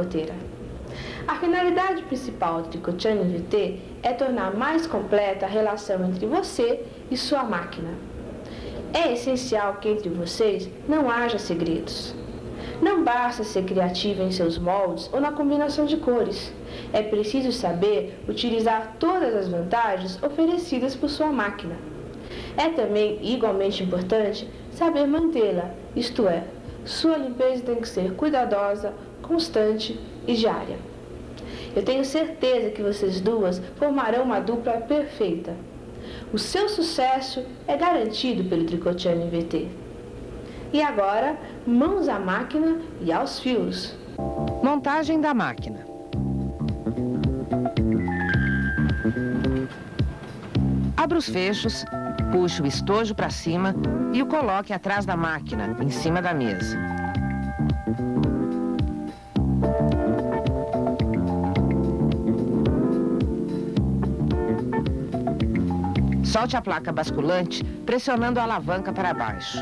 goteira. A finalidade principal do Tricotando NVT é tornar mais completa a relação entre você e sua máquina. É essencial que entre vocês não haja segredos. Não basta ser criativa em seus moldes ou na combinação de cores. É preciso saber utilizar todas as vantagens oferecidas por sua máquina. É também igualmente importante saber mantê-la, isto é, sua limpeza tem que ser cuidadosa, constante e diária. Eu tenho certeza que vocês duas formarão uma dupla perfeita. O seu sucesso é garantido pelo Tricotando NVT. E agora, mãos à máquina e aos fios. Montagem da máquina. Abra os fechos, puxe o estojo para cima e o coloque atrás da máquina, em cima da mesa. Solte a placa basculante pressionando a alavanca para baixo.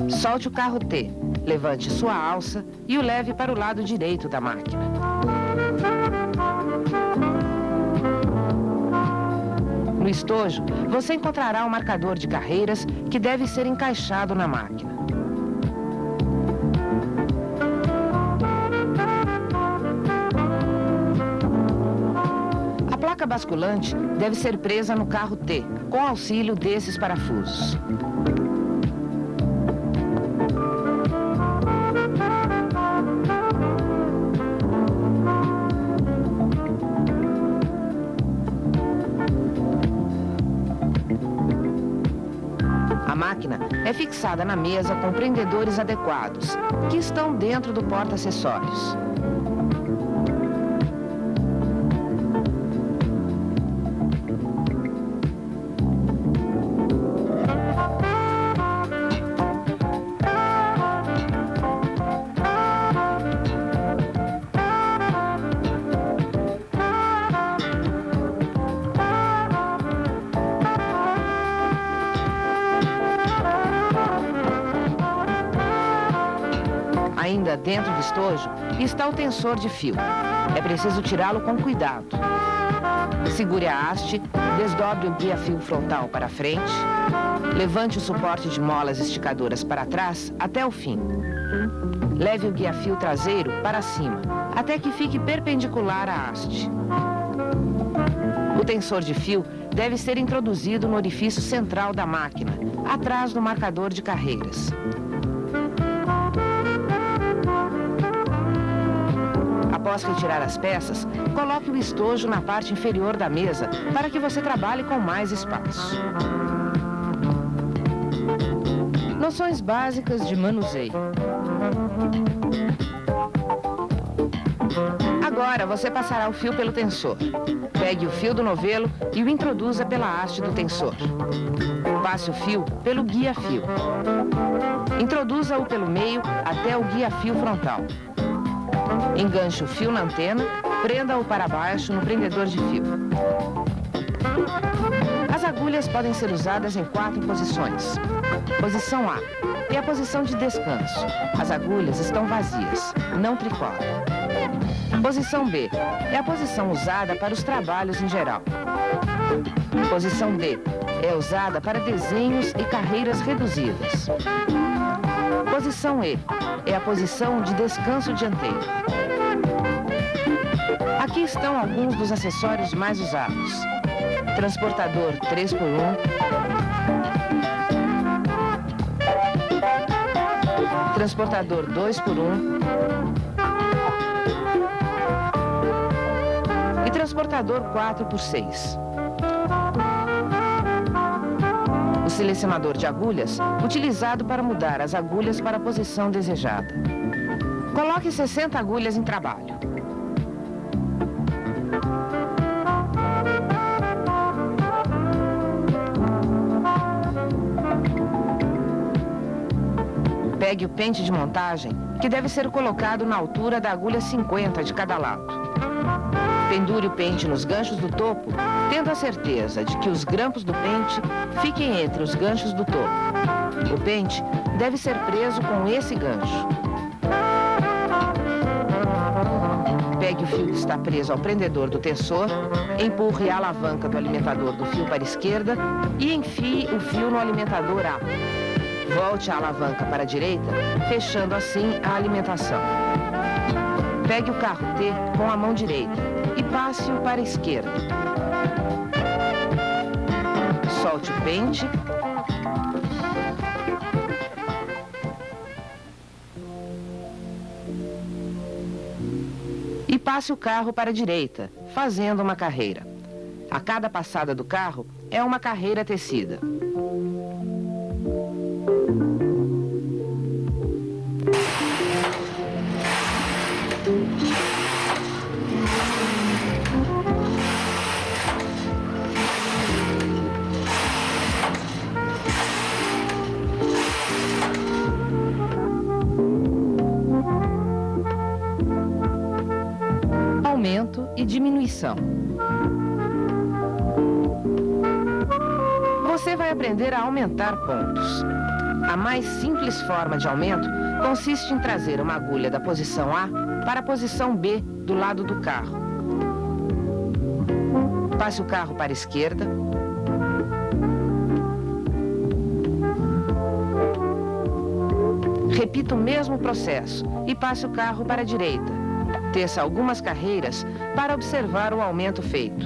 Solte o carro T, levante sua alça e o leve para o lado direito da máquina. No estojo, você encontrará um marcador de carreiras que deve ser encaixado na máquina. A placa basculante deve ser presa no carro T, com auxílio desses parafusos. A máquina é fixada na mesa com prendedores adequados, que estão dentro do porta-acessórios. Ainda dentro do estojo está o tensor de fio. É preciso tirá-lo com cuidado. Segure a haste, desdobre o guia-fio frontal para frente, levante o suporte de molas esticadoras para trás até o fim. Leve o guia-fio traseiro para cima, até que fique perpendicular à haste. O tensor de fio deve ser introduzido no orifício central da máquina, atrás do marcador de carreiras. Após retirar as peças, coloque o estojo na parte inferior da mesa para que você trabalhe com mais espaço. Noções básicas de manuseio. Agora você passará o fio pelo tensor. Pegue o fio do novelo e o introduza pela haste do tensor. Passe o fio pelo guia-fio. Introduza-o pelo meio até o guia-fio frontal. Enganche o fio na antena, prenda-o para baixo no prendedor de fio. As agulhas podem ser usadas em 4 posições. Posição A é a posição de descanso. As agulhas estão vazias, não tricotam. Posição B é a posição usada para os trabalhos em geral. Posição D é usada para desenhos e carreiras reduzidas. Posição E é a posição de descanso dianteiro. Aqui estão alguns dos acessórios mais usados. Transportador 3x1, transportador 2x1 e transportador 4x6. O selecionador de agulhas, utilizado para mudar as agulhas para a posição desejada. Coloque 60 agulhas em trabalho. Pegue o pente de montagem, que deve ser colocado na altura da agulha 50 de cada lado. Pendure o pente nos ganchos do topo, tendo a certeza de que os grampos do pente fiquem entre os ganchos do topo. O pente deve ser preso com esse gancho. Pegue o fio que está preso ao prendedor do tensor, empurre a alavanca do alimentador do fio para a esquerda e enfie o fio no alimentador A. Volte a alavanca para a direita, fechando assim a alimentação. Pegue o carro T com a mão direita e passe-o para a esquerda. Solte o pente. E passe o carro para a direita, fazendo uma carreira. A cada passada do carro é uma carreira tecida. Aumento e diminuição. Você vai aprender a aumentar pontos. A mais simples forma de aumento consiste em trazer uma agulha da posição A para a posição B do lado do carro. Passe o carro para a esquerda. Repita o mesmo processo e passe o carro para a direita. Teça algumas carreiras para observar o aumento feito.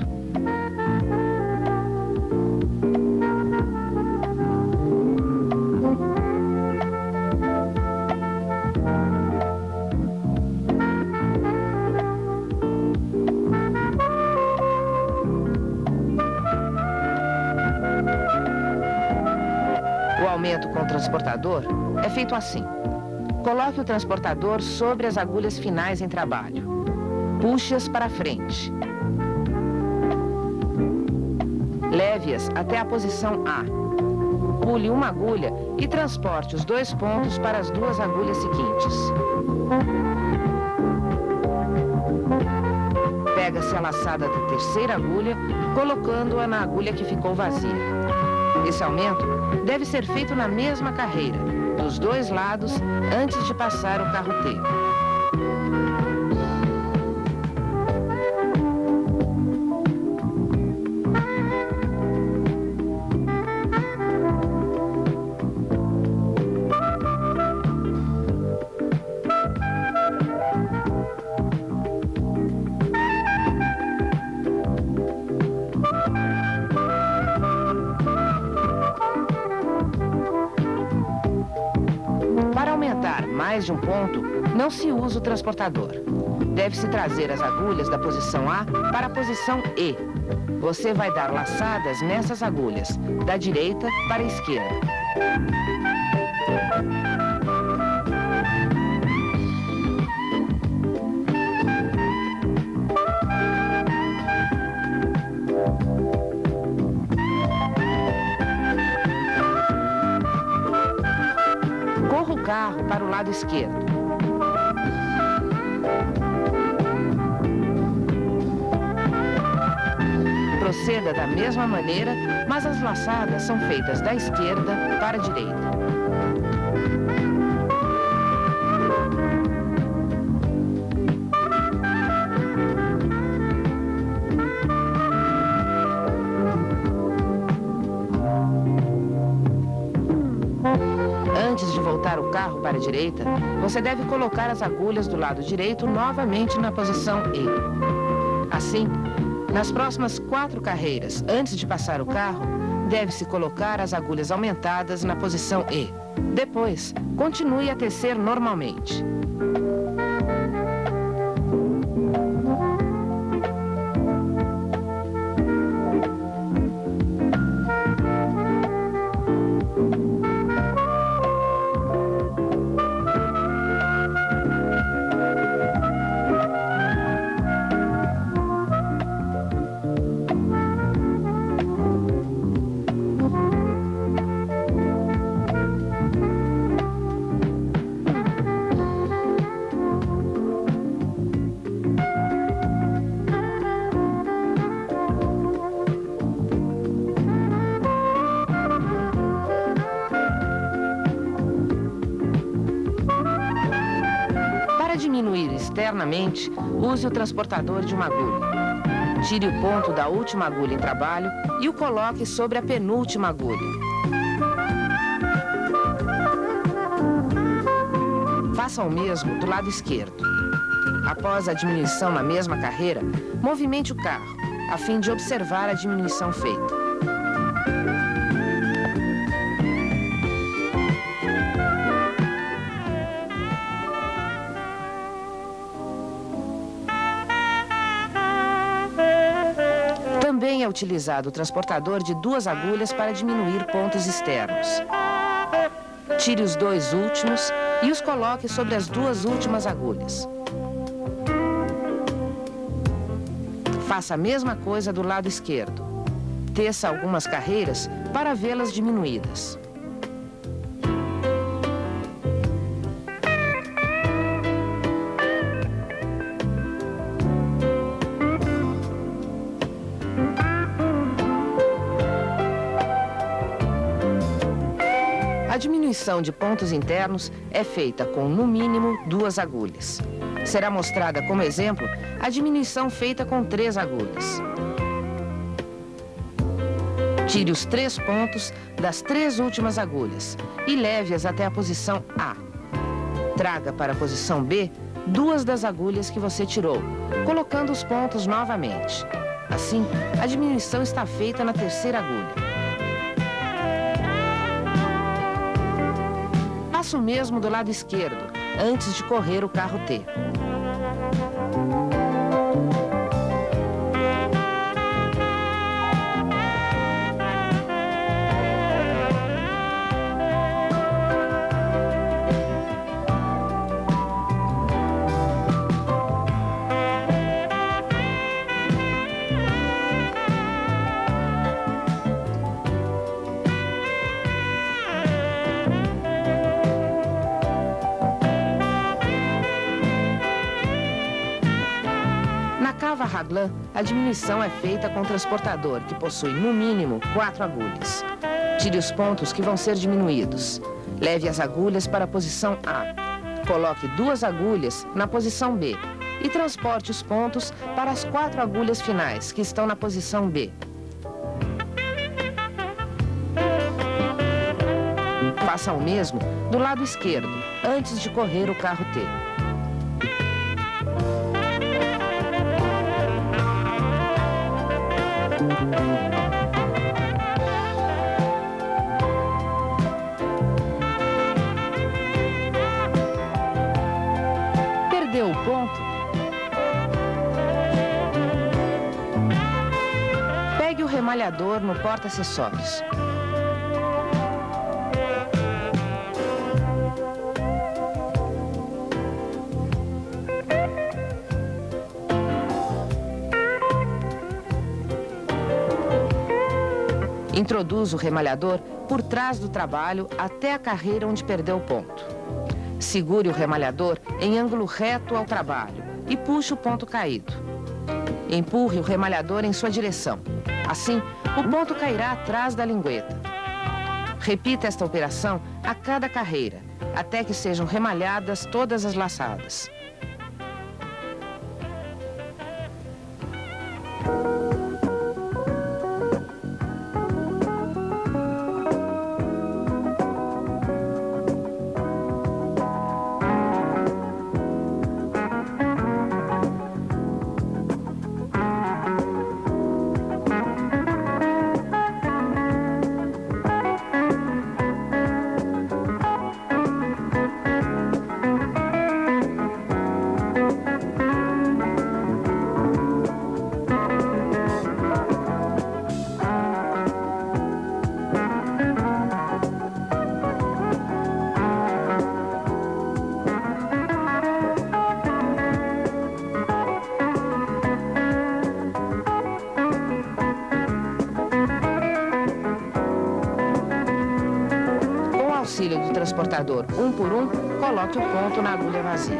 O aumento com o transportador é feito assim. Coloque o transportador sobre as agulhas finais em trabalho. Puxe-as para frente. Leve-as até a posição A. Pule uma agulha e transporte os 2 pontos para as 2 agulhas seguintes. Pega-se a laçada da terceira agulha, colocando-a na agulha que ficou vazia. Esse aumento deve ser feito na mesma carreira, dos 2 lados, antes de passar o carro T. Mais de um ponto, não se usa o transportador. Deve-se trazer as agulhas da posição A para a posição E. Você vai dar laçadas nessas agulhas, da direita para a esquerda. Corra o carro para o lado esquerdo. Proceda da mesma maneira, mas as laçadas são feitas da esquerda para a direita. Antes de voltar o carro para a direita, você deve colocar as agulhas do lado direito novamente na posição E. Assim, nas próximas 4 carreiras, antes de passar o carro, deve-se colocar as agulhas aumentadas na posição E. Depois, continue a tecer normalmente. externamente, use o transportador de uma agulha. Tire o ponto da última agulha em trabalho e o coloque sobre a penúltima agulha. Faça o mesmo do lado esquerdo. Após a diminuição na mesma carreira, movimente o carro, a fim de observar a diminuição feita. Também é utilizado o transportador de 2 agulhas para diminuir pontos externos. Tire os 2 últimos e os coloque sobre as 2 últimas agulhas. Faça a mesma coisa do lado esquerdo. Teça algumas carreiras para vê-las diminuídas. A diminuição de pontos internos é feita com, no mínimo, 2 agulhas. Será mostrada como exemplo a diminuição feita com 3 agulhas. Tire os 3 pontos das 3 últimas agulhas e leve-as até a posição A. Traga para a posição B 2 das agulhas que você tirou, colocando os pontos novamente. Assim, a diminuição está feita na 3ª agulha. Faça o mesmo do lado esquerdo, antes de correr o carro T. Na Raglan, a diminuição é feita com o transportador, que possui, no mínimo, 4 agulhas. Tire os pontos que vão ser diminuídos. Leve as agulhas para a posição A. Coloque 2 agulhas na posição B e transporte os pontos para as 4 agulhas finais, que estão na posição B. Faça o mesmo do lado esquerdo, antes de correr o carro T. Perdeu o ponto? Pegue o remalhador no porta-acessórios. Introduza o remalhador por trás do trabalho até a carreira onde perdeu o ponto. Segure o remalhador em ângulo reto ao trabalho e puxe o ponto caído. Empurre o remalhador em sua direção. Assim, o ponto cairá atrás da lingueta. Repita esta operação a cada carreira, até que sejam remalhadas todas as laçadas. Auxílio do transportador 1 por 1, coloque o ponto na agulha vazia.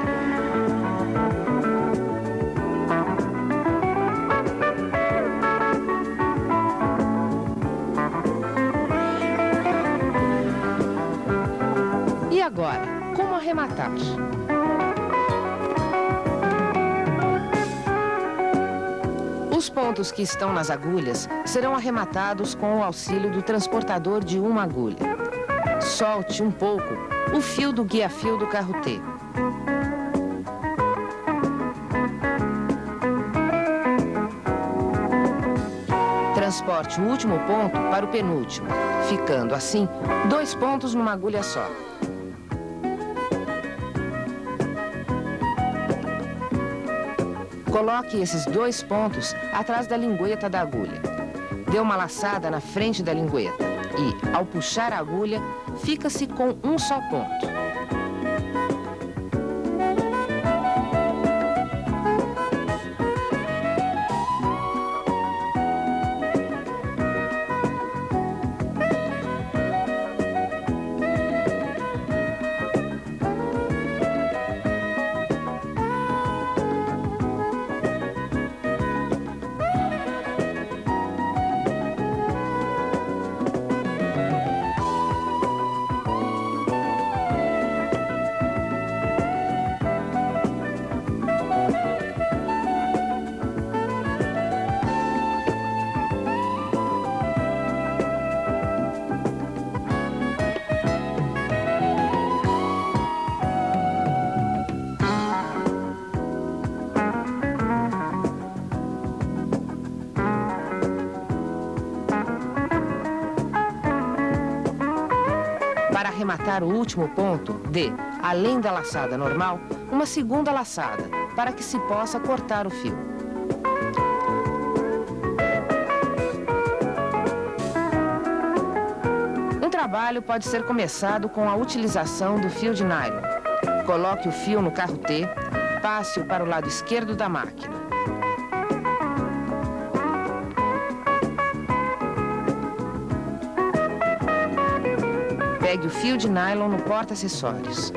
E agora, como arrematar? Os pontos que estão nas agulhas serão arrematados com o auxílio do transportador de uma agulha. Solte um pouco o fio do guia-fio do carro T. Transporte o último ponto para o penúltimo, ficando assim 2 pontos numa agulha só. Coloque esses 2 pontos atrás da lingueta da agulha. Dê uma laçada na frente da lingueta e, ao puxar a agulha, fica-se com um só ponto. Para arrematar o último ponto, dê, além da laçada normal, uma segunda laçada, para que se possa cortar o fio. Um trabalho pode ser começado com a utilização do fio de nylon. Coloque o fio no carro T, passe-o para o lado esquerdo da máquina. Pegue o fio de nylon no porta-acessórios.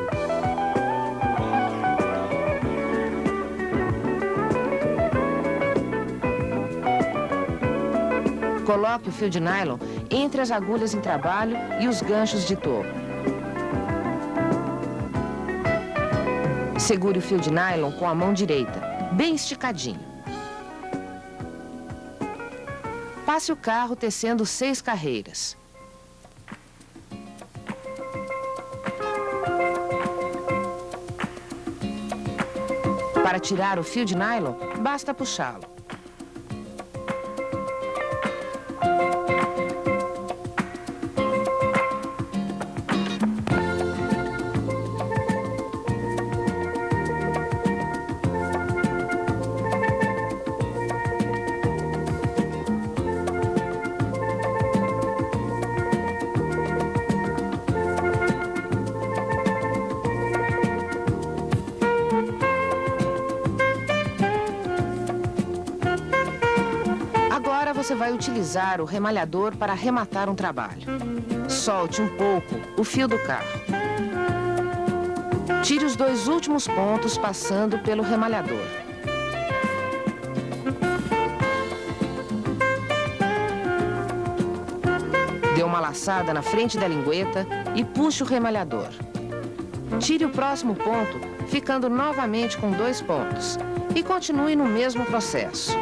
Coloque o fio de nylon entre as agulhas em trabalho e os ganchos de toco. Segure o fio de nylon com a mão direita, bem esticadinho. Passe o carro tecendo 6 carreiras. Para tirar o fio de nylon, basta puxá-lo. Você vai utilizar o remalhador para arrematar um trabalho. Solte um pouco o fio do carro. Tire os 2 últimos pontos passando pelo remalhador. Dê uma laçada na frente da lingueta e puxe o remalhador. Tire o próximo ponto, ficando novamente com 2 pontos. E continue no mesmo processo.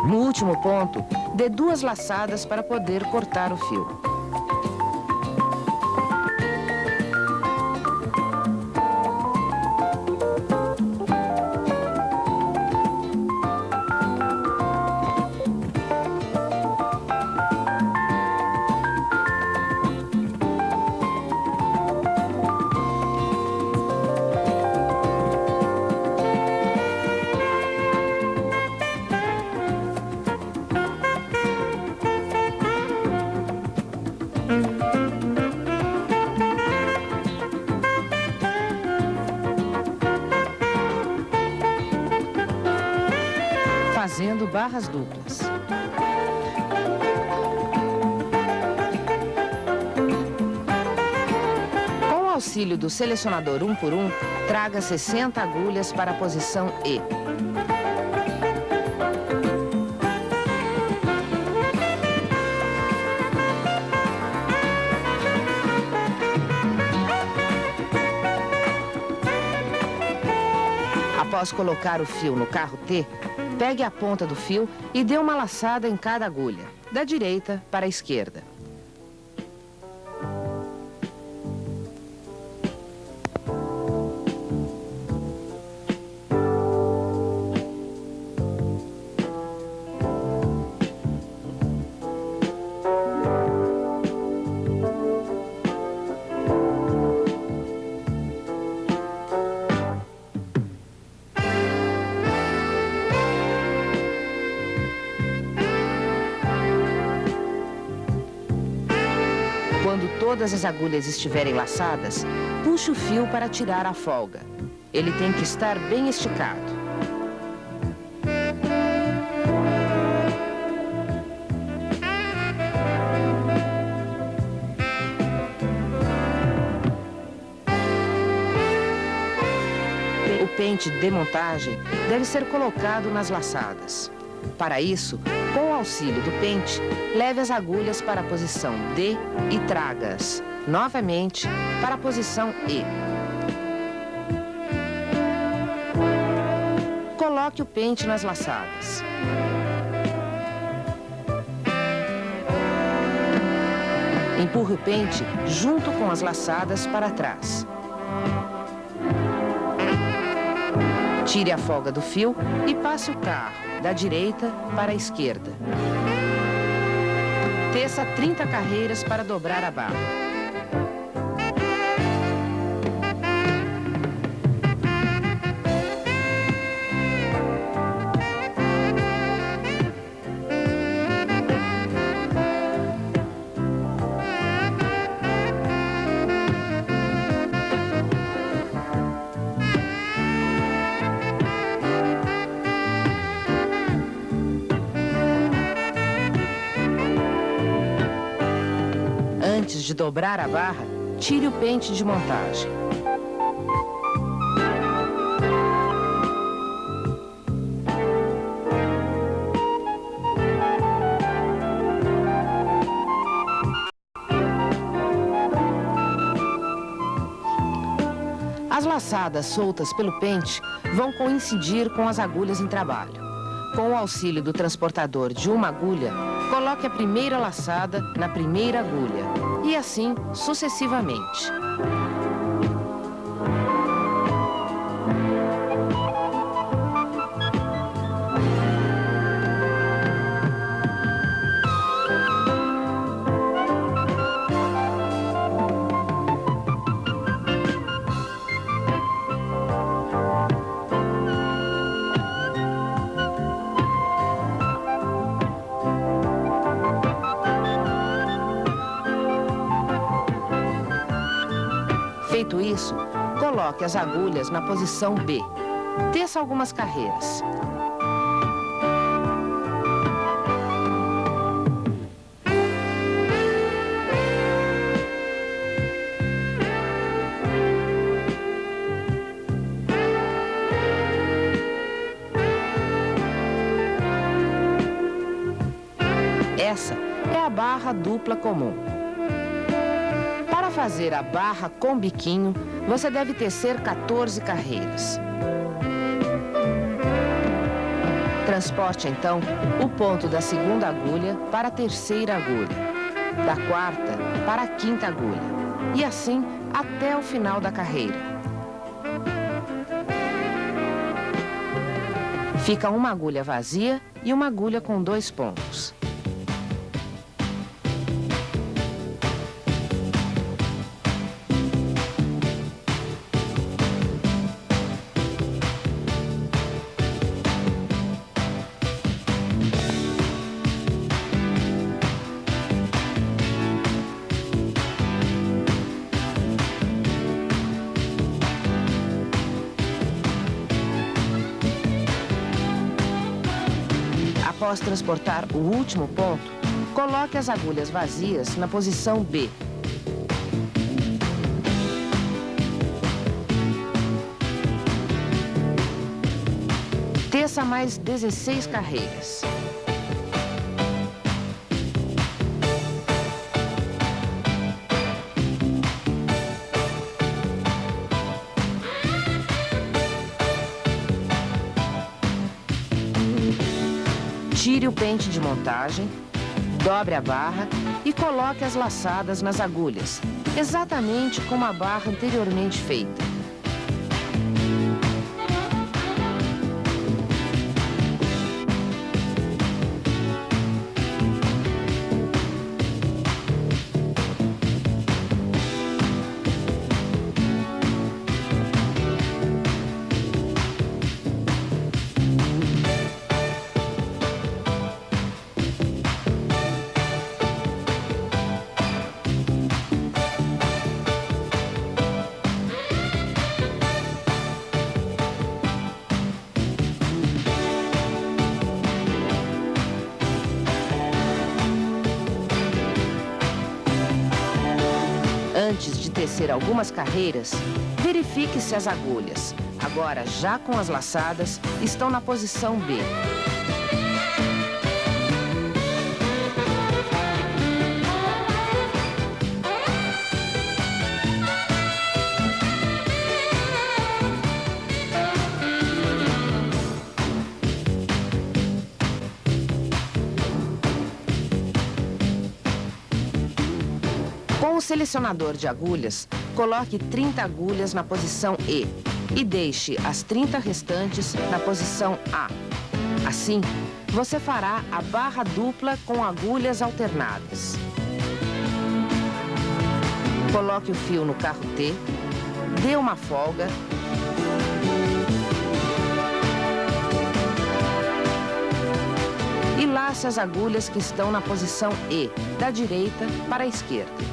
No último ponto, dê 2 laçadas para poder cortar o fio. barras duplas. Com o auxílio do selecionador 1 por 1, traga 60 agulhas para a posição E. Após colocar o fio no carro T, pegue a ponta do fio e dê uma laçada em cada agulha, da direita para a esquerda. Quando todas as agulhas estiverem laçadas, puxe o fio para tirar a folga. Ele tem que estar bem esticado. O pente de montagem deve ser colocado nas laçadas. Para isso, com o auxílio do pente, leve as agulhas para a posição D e traga-as, novamente, para a posição E. Coloque o pente nas laçadas. Empurre o pente junto com as laçadas para trás. Tire a folga do fio e passe o carro da direita para a esquerda. Teça 30 carreiras para dobrar a barra. Antes de dobrar a barra, tire o pente de montagem. As laçadas soltas pelo pente vão coincidir com as agulhas em trabalho. Com o auxílio do transportador de uma agulha, coloque a primeira laçada na primeira agulha e assim sucessivamente. Feito isso, coloque as agulhas na posição B. Teça algumas carreiras. Essa é a barra dupla comum. Para fazer a barra com biquinho, você deve tecer 14 carreiras. Transporte, então, o ponto da segunda agulha para a terceira agulha, da quarta para a quinta agulha, e assim até o final da carreira. Fica uma agulha vazia e uma agulha com 2 pontos. A Após transportar o último ponto, coloque as agulhas vazias na posição B. Teça mais 16 carreiras. Tire o pente de montagem, dobre a barra e coloque as laçadas nas agulhas, exatamente como a barra anteriormente feita. Antes de tecer algumas carreiras, verifique se as agulhas, agora já com as laçadas, estão na posição B. Com o selecionador de agulhas, coloque 30 agulhas na posição E e deixe as 30 restantes na posição A. Assim, você fará a barra dupla com agulhas alternadas. Coloque o fio no carro T, dê uma folga e lace as agulhas que estão na posição E, da direita para a esquerda.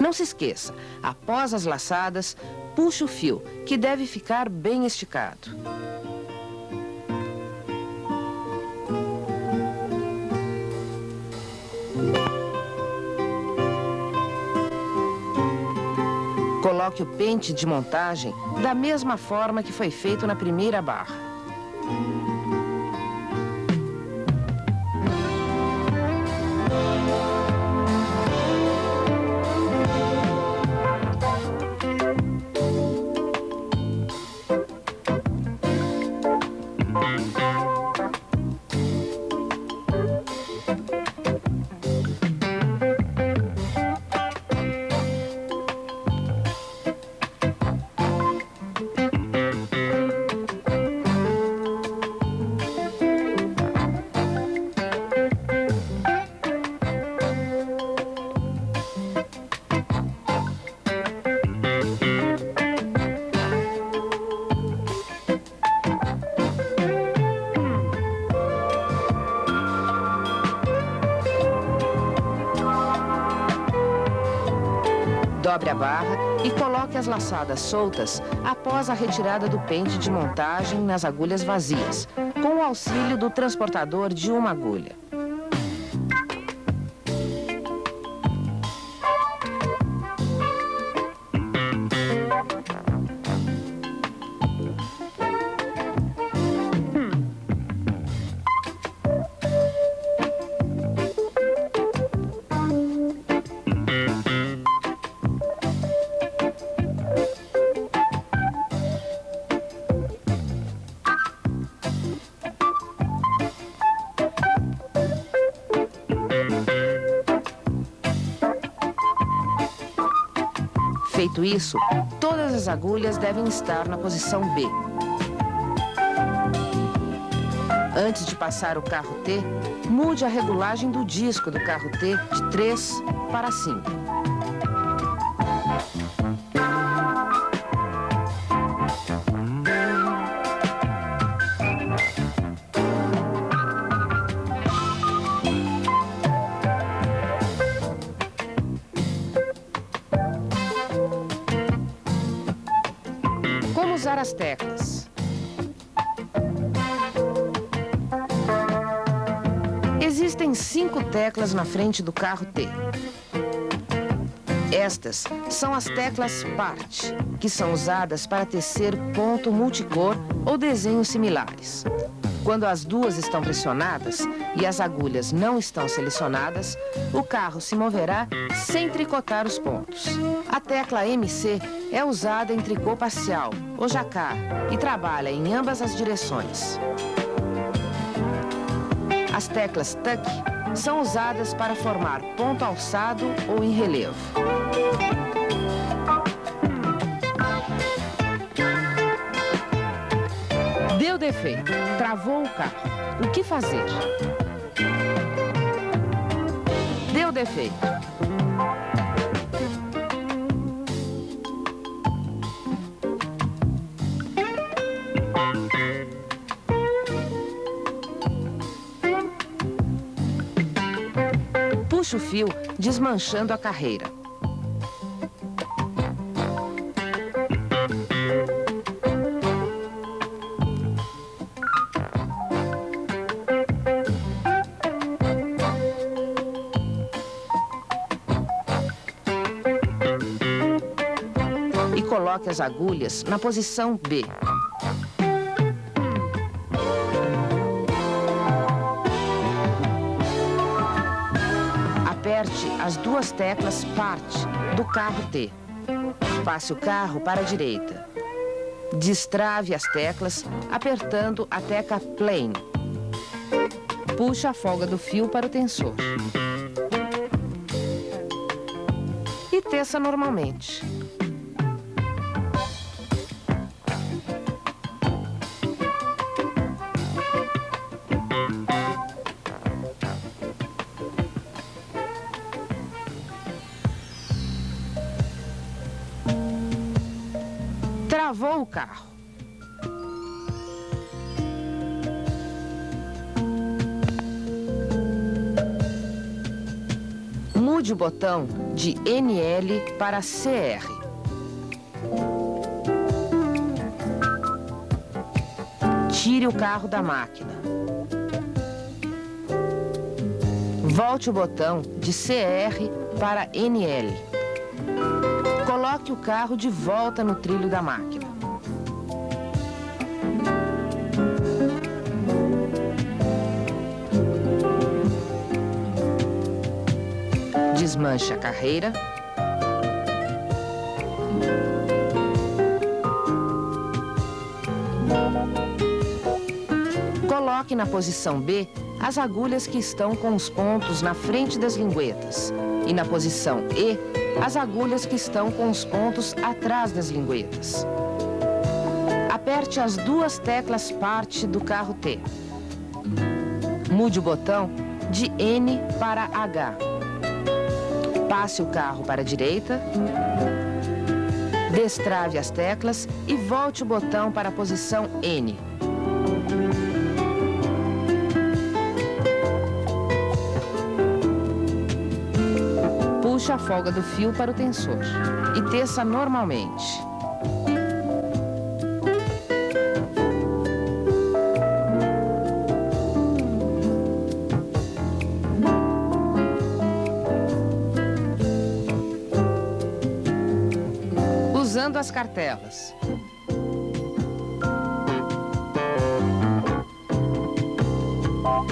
Não se esqueça, após as laçadas, puxe o fio, que deve ficar bem esticado. Coloque o pente de montagem da mesma forma que foi feito na primeira barra. Dobre a barra e coloque as laçadas soltas após a retirada do pente de montagem nas agulhas vazias, com o auxílio do transportador de uma agulha. Feito isso, todas as agulhas devem estar na posição B. Antes de passar o carro T, mude a regulagem do disco do carro T de 3 para 5. Como usar as teclas? Existem 5 teclas na frente do carro T. Estas são as teclas Part, que são usadas para tecer ponto multicor ou desenhos similares. Quando as duas estão pressionadas e as agulhas não estão selecionadas, o carro se moverá sem tricotar os pontos. A tecla MC é usada em tricô parcial ou jacquard e trabalha em ambas as direções. As teclas Tuck são usadas para formar ponto alçado ou em relevo. Deu defeito, travou o carro. O que fazer? Deu defeito. Puxa o fio, desmanchando a carreira. E coloque as agulhas na posição B. Aperte as duas teclas Part do carro T. Passe o carro para a direita. Destrave as teclas apertando a tecla Plane. Puxe a folga do fio para o tensor. E teça normalmente. Travou o carro. Mude o botão de NL para CR. Tire o carro da máquina. Volte o botão de CR para NL. Coloque o carro de volta no trilho da máquina. Desmanche a carreira. Coloque na posição B as agulhas que estão com os pontos na frente das linguetas e na posição E as agulhas que estão com os pontos atrás das linguetas. Aperte as duas teclas Part do carro T. Mude o botão de N para H. Passe o carro para a direita. Destrave as teclas e volte o botão para a posição N. Puxe a folga do fio para o tensor e teça normalmente. Usando as cartelas.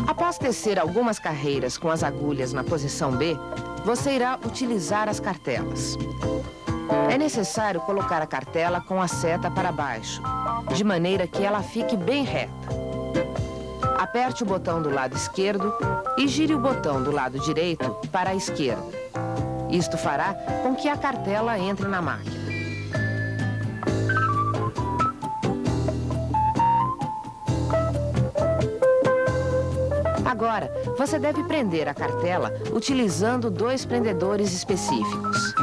Após tecer algumas carreiras com as agulhas na posição B, você irá utilizar as cartelas. É necessário colocar a cartela com a seta para baixo, de maneira que ela fique bem reta. Aperte o botão do lado esquerdo e gire o botão do lado direito para a esquerda. Isto fará com que a cartela entre na máquina. Agora, você deve prender a cartela utilizando 2 prendedores específicos.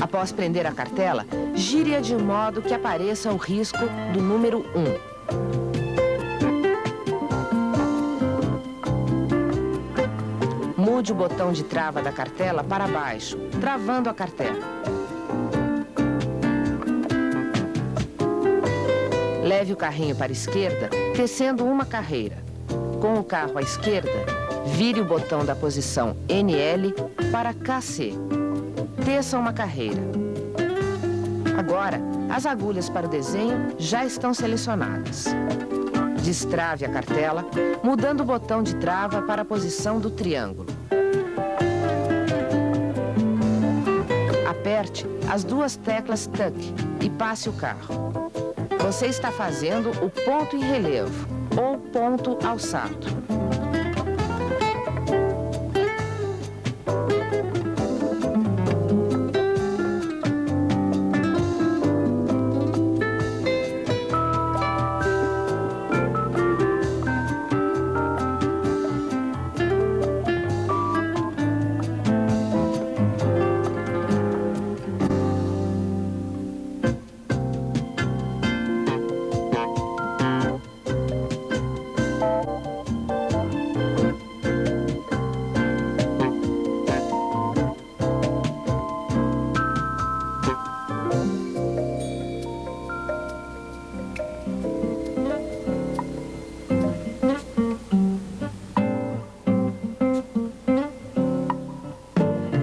Após prender a cartela, gire-a de modo que apareça o risco do número 1. Mude o botão de trava da cartela para baixo, travando a cartela. Leve o carrinho para a esquerda, tecendo uma carreira. Com o carro à esquerda, vire o botão da posição NL para KC. Teça uma carreira. Agora, as agulhas para o desenho já estão selecionadas. Destrave a cartela, mudando o botão de trava para a posição do triângulo. Aperte as 2 teclas TUC e passe o carro. Você está fazendo o ponto em relevo ou ponto alçado.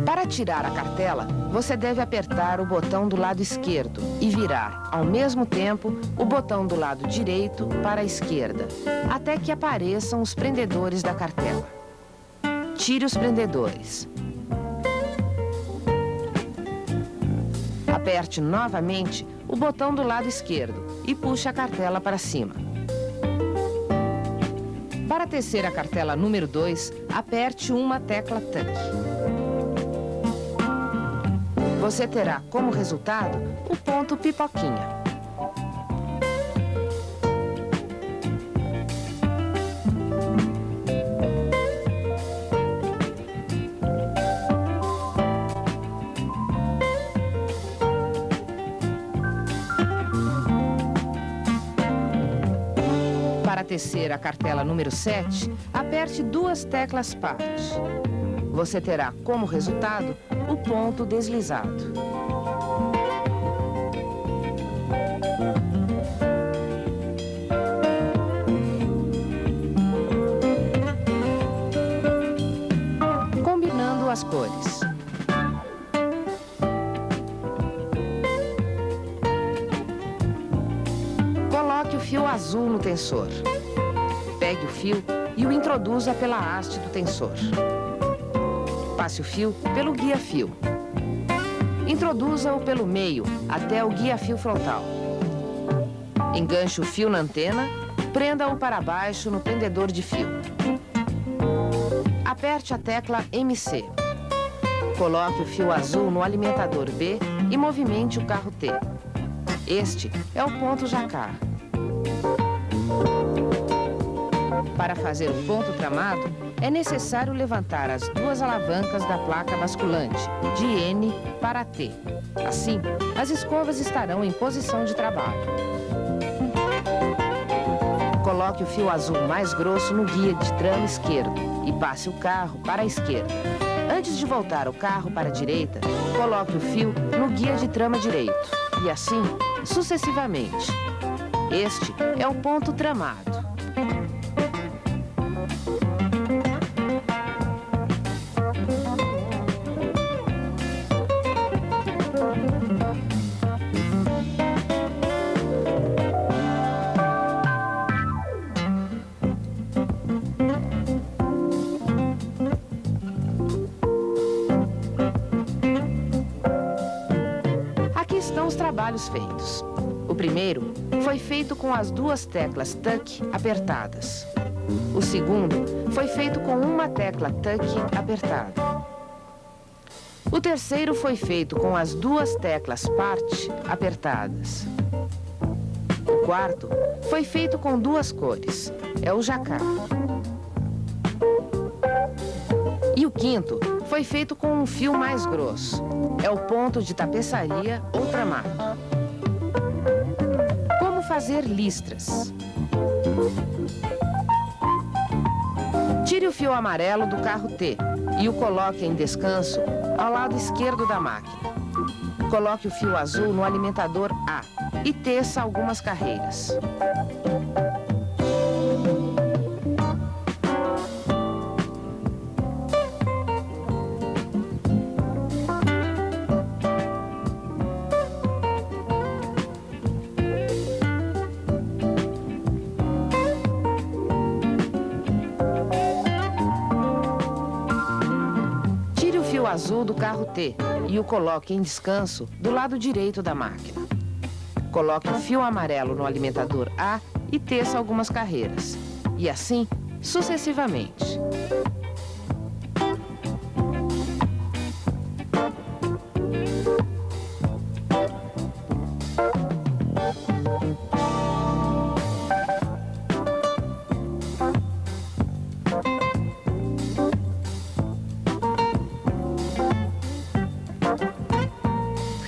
Para tirar a cartela, você deve apertar o botão do lado esquerdo e virar, ao mesmo tempo, o botão do lado direito para a esquerda, até que apareçam os prendedores da cartela. Tire os prendedores. Aperte novamente o botão do lado esquerdo e puxe a cartela para cima. Para tecer a cartela número 2, aperte uma tecla TUC. Você terá como resultado o ponto pipoquinha. Para tecer a cartela número 7, aperte 2 teclas Part. Você terá como resultado o ponto deslizado. Combinando as cores. Coloque o fio azul no tensor. Pegue o fio e o introduza pela haste do tensor. Passe o fio pelo guia-fio. Introduza-o pelo meio até o guia-fio frontal. Enganche o fio na antena, prenda-o para baixo no prendedor de fio. Aperte a tecla MC. Coloque o fio azul no alimentador B e movimente o carro T. Este é o ponto Jacquard. Para fazer o ponto tramado, é necessário levantar as 2 alavancas da placa basculante, de N para T. Assim, as escovas estarão em posição de trabalho. Coloque o fio azul mais grosso no guia de trama esquerdo e passe o carro para a esquerda. Antes de voltar o carro para a direita, coloque o fio no guia de trama direito. E assim, sucessivamente. Este é o ponto tramado. trabalhos feitos. O primeiro foi feito com as duas teclas TUC apertadas. O segundo foi feito com uma tecla TUC apertada. O terceiro foi feito com as duas teclas PART apertadas. O quarto foi feito com duas cores, é o jacquard. E o quinto foi feito com um fio mais grosso, é o ponto de tapeçaria ou tramato. Como fazer listras? Tire o fio amarelo do carro T e o coloque em descanso ao lado esquerdo da máquina. Coloque o fio azul no alimentador A e teça algumas carreiras. Azul do carro T e o coloque em descanso do lado direito da máquina. Coloque o fio amarelo no alimentador A e teça algumas carreiras. E assim, sucessivamente.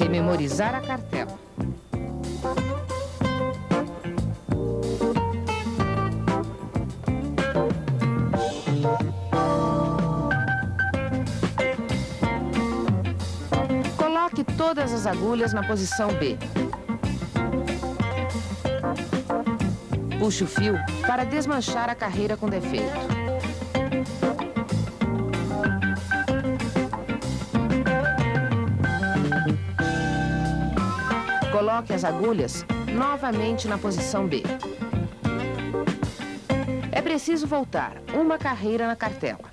Memorizar a cartela. Coloque todas as agulhas na posição B. Puxe o fio para desmanchar a carreira com defeito. Coloque as agulhas novamente na posição B. É preciso voltar uma carreira na cartela.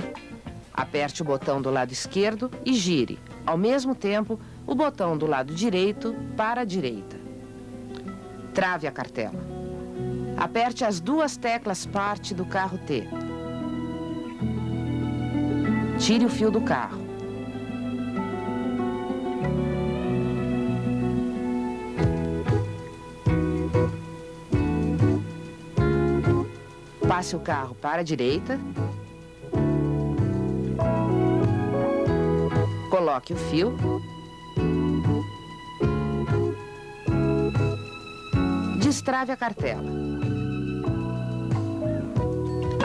Aperte o botão do lado esquerdo e gire, ao mesmo tempo, o botão do lado direito para a direita. Trave a cartela. Aperte as duas teclas PART do carro T. Tire o fio do carro. Passe o carro para a direita. Coloque o fio. Destrave a cartela.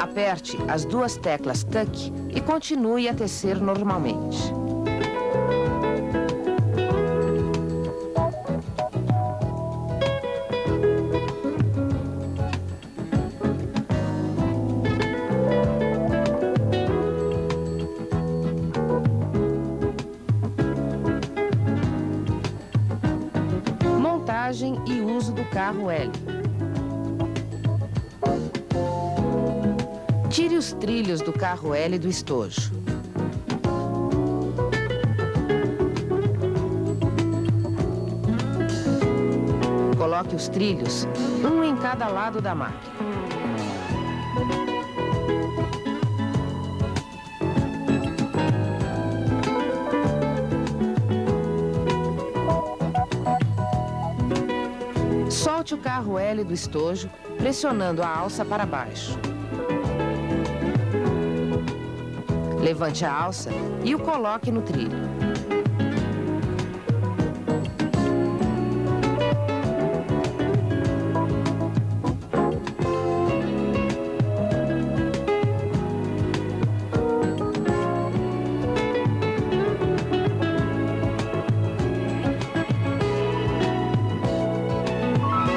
Aperte as duas teclas TUC e continue a tecer normalmente. E uso do carro L. Tire os trilhos do carro L do estojo. Coloque os trilhos, um em cada lado da máquina. Solte o carro L do estojo, pressionando a alça para baixo. Levante a alça e o coloque no trilho.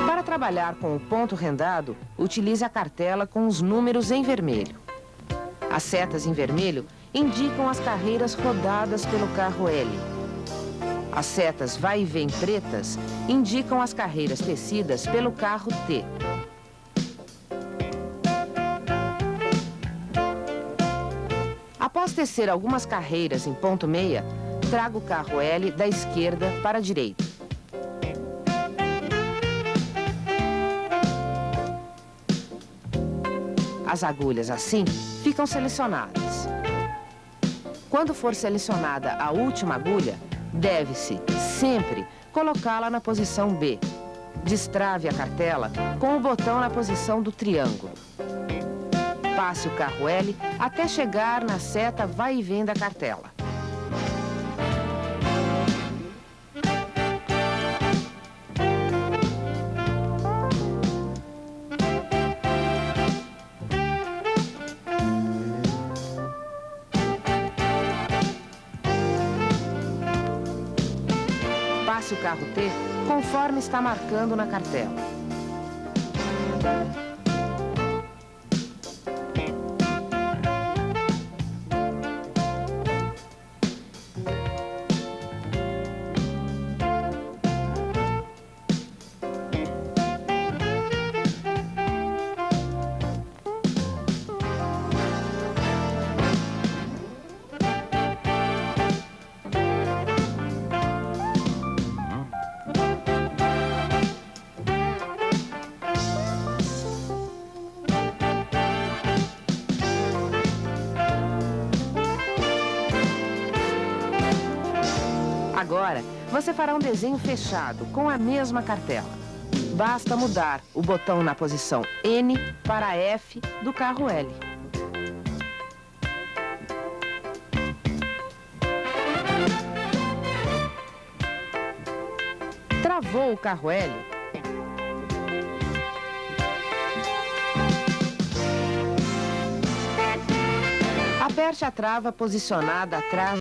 Para trabalhar com o ponto rendado, utilize a cartela com os números em vermelho. As setas em vermelho indicam as carreiras rodadas pelo carro L. As setas vai e vem pretas indicam as carreiras tecidas pelo carro T. Após tecer algumas carreiras em ponto meia, traga o carro L da esquerda para a direita. As agulhas, assim, ficam selecionadas. Quando for selecionada a última agulha, deve-se, sempre, colocá-la na posição B. Destrave a cartela com o botão na posição do triângulo. Passe o carro L até chegar na seta vai e vem da cartela. Passe o carro T conforme está marcando na cartela. Agora, você fará um desenho fechado com a mesma cartela. Basta mudar o botão na posição N para F do carro L. Travou o carro L? Aperte a trava posicionada atrás